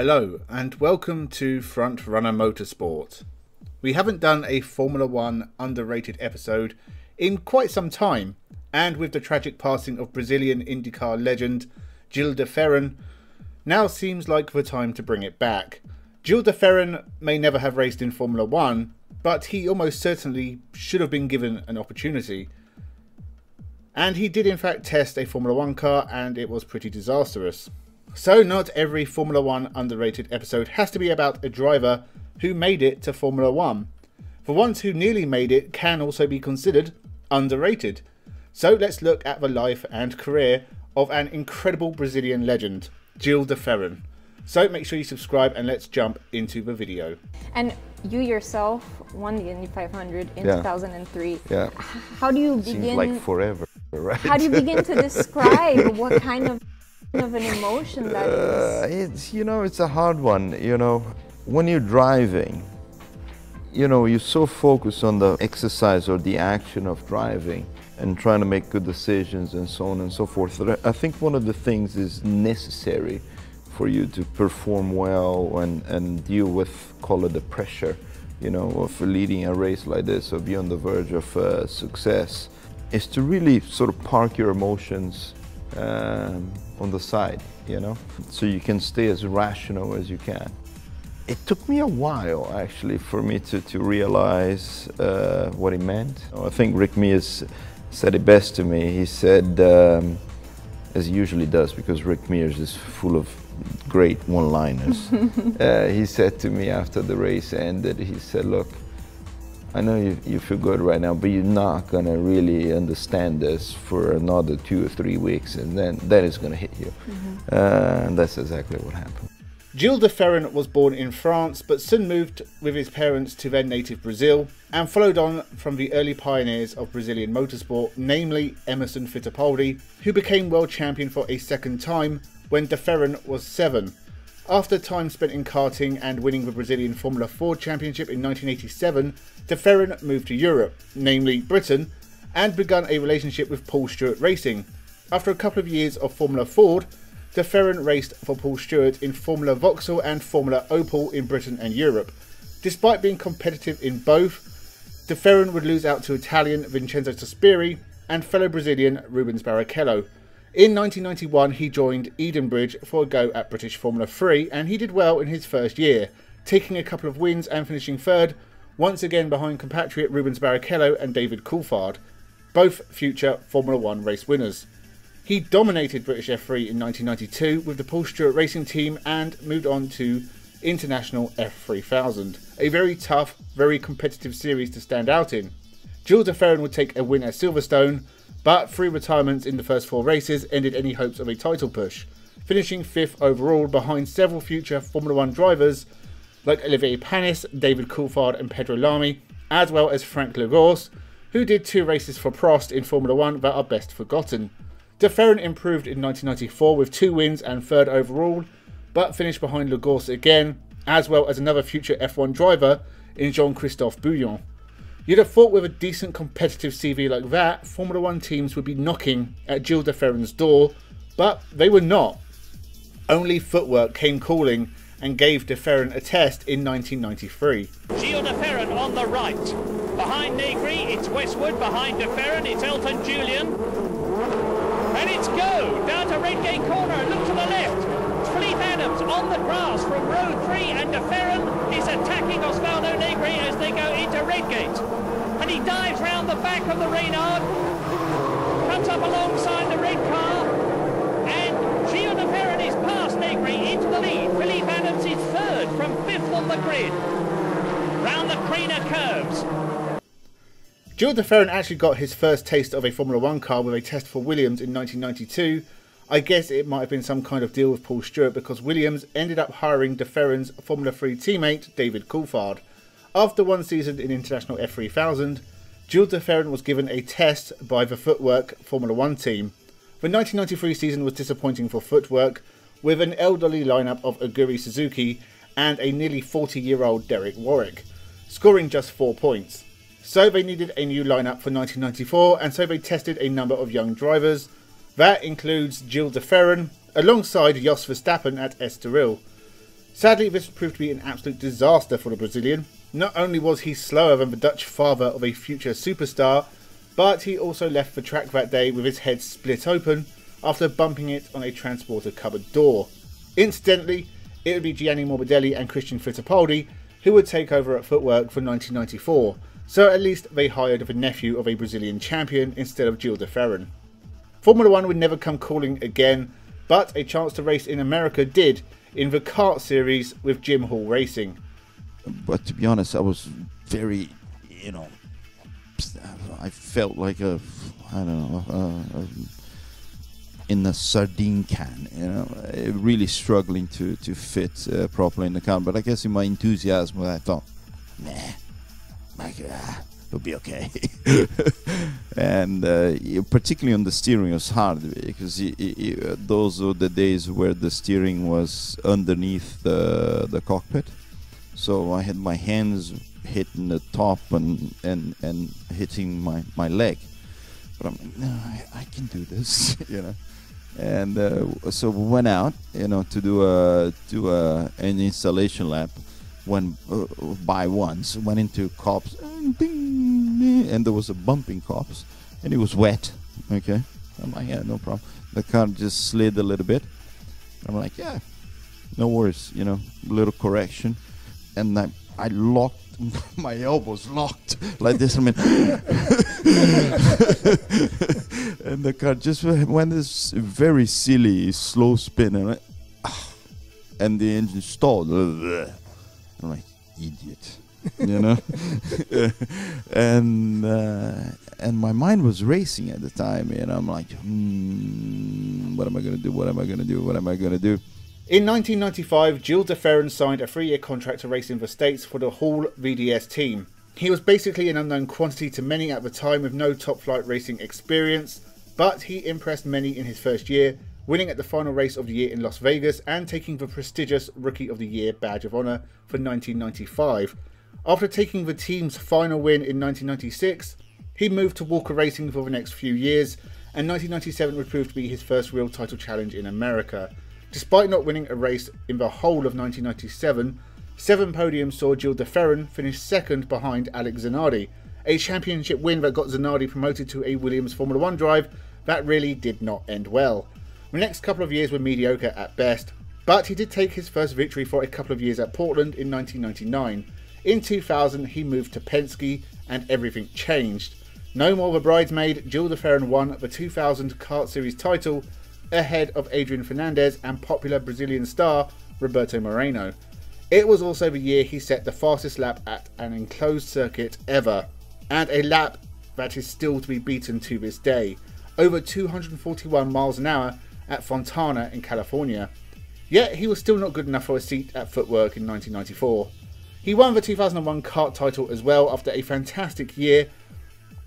Hello and welcome to Frontrunner Motorsport. We haven't done a Formula 1 underrated episode in quite some time, and with the tragic passing of Brazilian IndyCar legend Gil De Ferran, now seems like the time to bring it back. Gil De Ferran may never have raced in Formula 1, but he almost certainly should have been given an opportunity. And he did in fact test a Formula 1 car, and it was pretty disastrous. So not every Formula 1 underrated episode has to be about a driver who made it to Formula 1. The ones who nearly made it can also be considered underrated. So let's look at the life and career of an incredible Brazilian legend, Gil De Ferran. So make sure you subscribe and let's jump into the video. And you yourself won the Indy 500 in 2003. Yeah. How do you begin? Seems like forever, right? How do you begin to describe what kind of an emotion that is? It's a hard one. When you're driving, you're so focused on the exercise or the action of driving and trying to make good decisions and so on and so forth. I think one of the things is necessary for you to perform well and deal with, call it the pressure, of leading a race like this or be on the verge of success, is to really sort of park your emotions on the side, so you can stay as rational as you can. It took me a while, actually, for me to realize what it meant. I think Rick Mears said it best to me. He said, as he usually does, because Rick Mears is full of great one-liners. He said to me after the race ended, he said, look, I know you feel good right now, but you're not going to really understand this for another 2 or 3 weeks, and then it's going to hit you. And that's exactly what happened. Gil De Ferran was born in France, but soon moved with his parents to their native Brazil, and followed on from the early pioneers of Brazilian motorsport, namely Emerson Fittipaldi, who became world champion for a second time when De Ferran was 7. After time spent in karting and winning the Brazilian Formula 4 Championship in 1987, De Ferran moved to Europe, namely Britain, and began a relationship with Paul Stewart Racing. After a couple of years of Formula Ford, De Ferran raced for Paul Stewart in Formula Vauxhall and Formula Opel in Britain and Europe. Despite being competitive in both, De Ferran would lose out to Italian Vincenzo Sospiri and fellow Brazilian Rubens Barrichello. In 1991 he joined Edenbridge for a go at British Formula 3, and he did well in his first year, taking a couple of wins and finishing third, once again behind compatriot Rubens Barrichello and David Coulthard, both future Formula 1 race winners. He dominated British F3 in 1992 with the Paul Stewart Racing team and moved on to International F3000, a very tough, very competitive series to stand out in. Gil De Ferran would take a win at Silverstone, but 3 retirements in the first 4 races ended any hopes of a title push, finishing 5th overall behind several future Formula 1 drivers like Olivier Panis, David Coulthard and Pedro Lamy, as well as Frank Lagorce, who did 2 races for Prost in Formula 1 that are best forgotten. De Ferran improved in 1994 with 2 wins and 3rd overall, but finished behind Lagorce again, as well as another future F1 driver in Jean-Christophe Bouillon. You'd have thought with a decent competitive CV like that, Formula 1 teams would be knocking at Gil De Ferran's door, but they were not. Only footwork came calling and gave De Ferran a test in 1993. Gil De Ferran on the right. Behind Negri, it's Westwood. Behind De Ferran, it's Elton Julian. And it's go! Down to Redgate Corner and look to the left. Fleet Adams on the grass from row 3, and De Ferran is attacking Osvaldo Negri as they go into Redgate. And he dives round the back of the Reynard, comes up alongside the red car, and Gil De Ferran is past Negri into the lead. Philippe Adams is 3rd from 5th on the grid. Round the Creener curves. Gil De Ferran actually got his first taste of a Formula 1 car with a test for Williams in 1992. I guess it might have been some kind of deal with Paul Stewart, because Williams ended up hiring De Ferran's Formula 3 teammate David Coulthard. After 1 season in International F3000, Gil De Ferran was given a test by the Footwork Formula 1 team. The 1993 season was disappointing for Footwork, with an elderly lineup of Aguri Suzuki and a nearly 40-year-old Derek Warwick, scoring just 4 points. So they needed a new lineup for 1994, and so they tested a number of young drivers. That includes Gil De Ferran, alongside Jos Verstappen at Estoril. Sadly, this proved to be an absolute disaster for the Brazilian. Not only was he slower than the Dutch father of a future superstar, but he also left the track that day with his head split open after bumping it on a transporter cupboard door. Incidentally, it would be Gianni Morbidelli and Christian Fittipaldi who would take over at Footwork for 1994, so at least they hired the nephew of a Brazilian champion instead of Gil De Ferran. Formula 1 would never come calling again, but a chance to race in America did in the kart series with Jim Hall Racing. But to be honest, I was very, I felt like in a sardine can, really struggling to fit properly in the car. But I guess in my enthusiasm, I thought, it'll be okay. And particularly on the steering, it was hard because those were the days where the steering was underneath the cockpit. So I had my hands hitting the top and hitting my leg. But I'm like, no, I can do this, And so we went out, to do an installation lap. Went by once, went into cops, and there was a bump in cops, and it was wet. Okay, I'm like, yeah, no problem. The car just slid a little bit. I'm like, yeah, no worries, little correction, and I locked. My elbows locked like this. I mean, and the car just went this very silly slow spin, and the engine stalled. I'm like, idiot, and my mind was racing at the time, and I'm like, what am I gonna do? What am I gonna do? What am I gonna do? In 1995, Gil De Ferran signed a 3-year contract to race in the States for the Hall VDS team. He was basically an unknown quantity to many at the time with no top flight racing experience, but he impressed many in his first year, winning at the final race of the year in Las Vegas and taking the prestigious Rookie of the Year badge of honour for 1995. After taking the team's final win in 1996, he moved to Walker Racing for the next few years, and 1997 would prove to be his first real title challenge in America. Despite not winning a race in the whole of 1997, 7 podiums saw Gil De Ferran finish second behind Alex Zanardi, a championship win that got Zanardi promoted to a Williams Formula 1 drive that really did not end well. The next couple of years were mediocre at best, but he did take his first victory for a couple of years at Portland in 1999. In 2000 he moved to Penske and everything changed. No more of a bridesmaid, Gil De Ferran won the 2000 Kart Series title ahead of Adrian Fernandez and popular Brazilian star Roberto Moreno. It was also the year he set the fastest lap at an enclosed circuit ever, and a lap that is still to be beaten to this day, over 241 miles an hour at Frontrunner in California. Yet he was still not good enough for a seat at Footwork in 1994. He won the 2001 kart title as well after a fantastic year,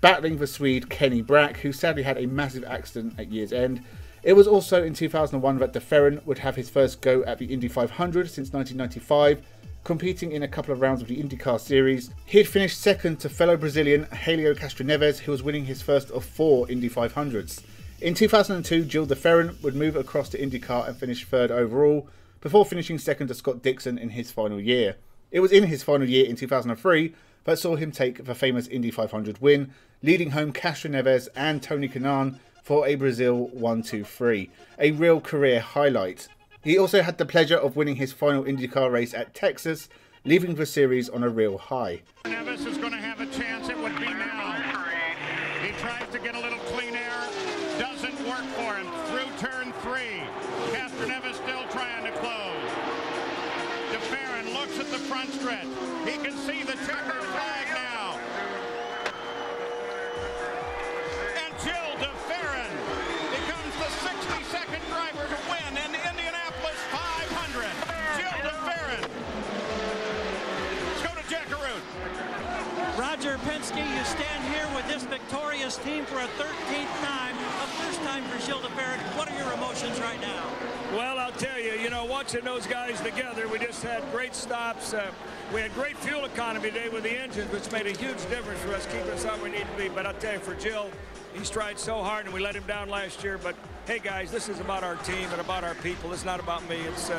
battling the Swede Kenny Brack, who sadly had a massive accident at year's end. It was also in 2001 that De Ferran would have his first go at the Indy 500 since 1995, competing in a couple of rounds of the IndyCar series. He had finished second to fellow Brazilian Helio Castroneves, who was winning his first of 4 Indy 500s. In 2002, Gil De Ferran would move across to IndyCar and finish third overall, before finishing second to Scott Dixon in his final year. It was in his final year in 2003 that saw him take the famous Indy 500 win, leading home Castroneves and Tony Kanaan for a Brazil 1-2-3, a real career highlight. He also had the pleasure of winning his final IndyCar race at Texas, leaving the series on a real high. Neves is going to have a chance. It would be now. He tries to get a little clean air. Doesn't work for him. Through turn 3. Castroneves still trying to close. De Ferran looks at the front stretch. He can see the checkered flag now. And Gil De Ferran becomes the 62nd driver to win in the Indianapolis 500. Gil De Ferran. Let's go to Jack Arute. Roger Penske Penske, you stand here with this victorious team for a 13th time, a first time for Gil De Ferran. What are your emotions right now? Well, I'll tell you, watching those guys together, we just had great stops. We had great fuel economy today with the engines, which made a huge difference for us, keeping us where we need to be. But I'll tell you, for Gil, he tried so hard, and we let him down last year. But hey, guys, this is about our team and about our people. It's not about me. It's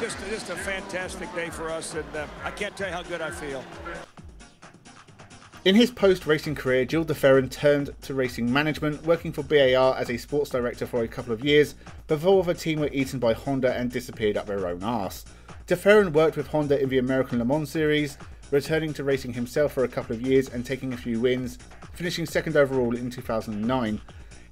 just a fantastic day for us, and I can't tell you how good I feel. In his post-racing career, Gil De Ferran turned to racing management, working for BAR as a sports director for a couple of years before the team were eaten by Honda and disappeared up their own arse. De Ferran worked with Honda in the American Le Mans series, returning to racing himself for a couple of years and taking a few wins, finishing second overall in 2009.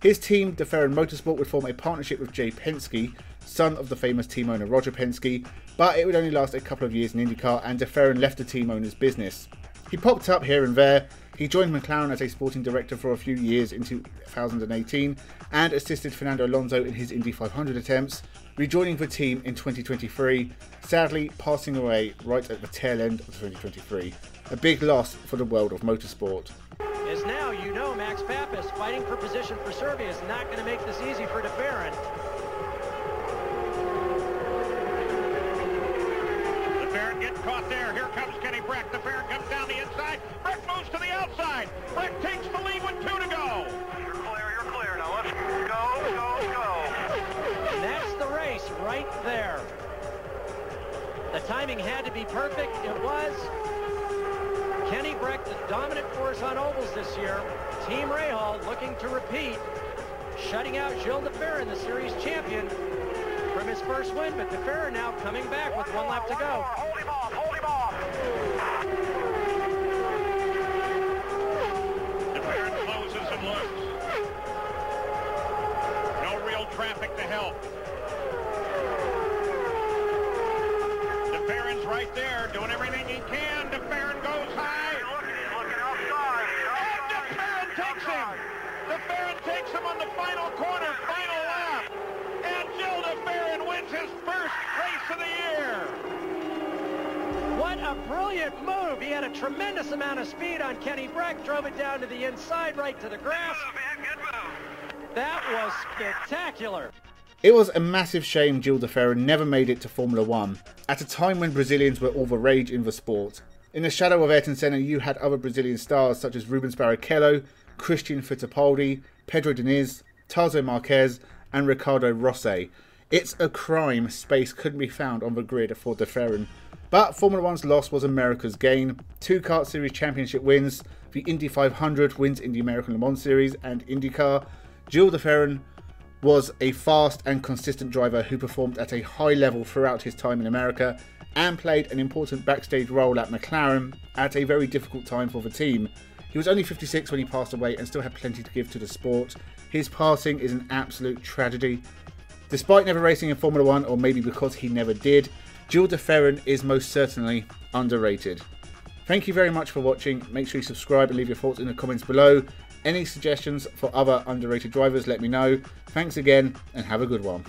His team, De Ferran Motorsport, would form a partnership with Jay Penske, son of the famous team owner Roger Penske, but it would only last a couple of years in IndyCar, and De Ferran left the team owner's business. He popped up here and there. He joined McLaren as a sporting director for a few years in 2018 and assisted Fernando Alonso in his Indy 500 attempts, rejoining the team in 2023, sadly passing away right at the tail end of 2023. A big loss for the world of motorsport. As now you know, Max Pappas fighting for position for Serbia is not going to make this easy for De Ferran. De Ferran gets caught there. Here comes Kenny Breck. De Ferran comes down the inside. Breck moves to the outside. Breck takes the lead with 2 to go. You're clear. Now let's go. And that's the race right there. The timing had to be perfect. It was. Kenny Breck, the dominant force on ovals this year. Team Rahal looking to repeat, shutting out Gil De Ferran, the series champion, from his first win. But De Ferran now coming back with 1 lap to go. Hold him off. De Ferran closes and looks. No real traffic to help. De Ferran's right there, doing everything he can. De Ferran goes high. He's looking outside. And De Ferran takes him. De Ferran takes him on the final corner, final lap. And Gil De Ferran wins his first race of the year. What a brilliant move. He had a tremendous amount of speed on Kenny Breck, drove it down to the inside, right to the grass. Good move. That was spectacular. It was a massive shame Gil De Ferran never made it to Formula 1, at a time when Brazilians were all the rage in the sport. In the shadow of Ayrton Senna, you had other Brazilian stars such as Rubens Barrichello, Christian Fittipaldi, Pedro Diniz, Tarso Marquez and Ricardo Rossi. It's a crime space couldn't be found on the grid for De Ferran. But Formula 1's loss was America's gain. 2 Kart Series championship wins, the Indy 500 wins in the American Le Mans Series and IndyCar. Gil De Ferran was a fast and consistent driver who performed at a high level throughout his time in America and played an important backstage role at McLaren at a very difficult time for the team. He was only 56 when he passed away and still had plenty to give to the sport. His passing is an absolute tragedy. Despite never racing in Formula 1, or maybe because he never did, Gil De Ferran is most certainly underrated. Thank you very much for watching. Make sure you subscribe and leave your thoughts in the comments below. Any suggestions for other underrated drivers, let me know. Thanks again and have a good one.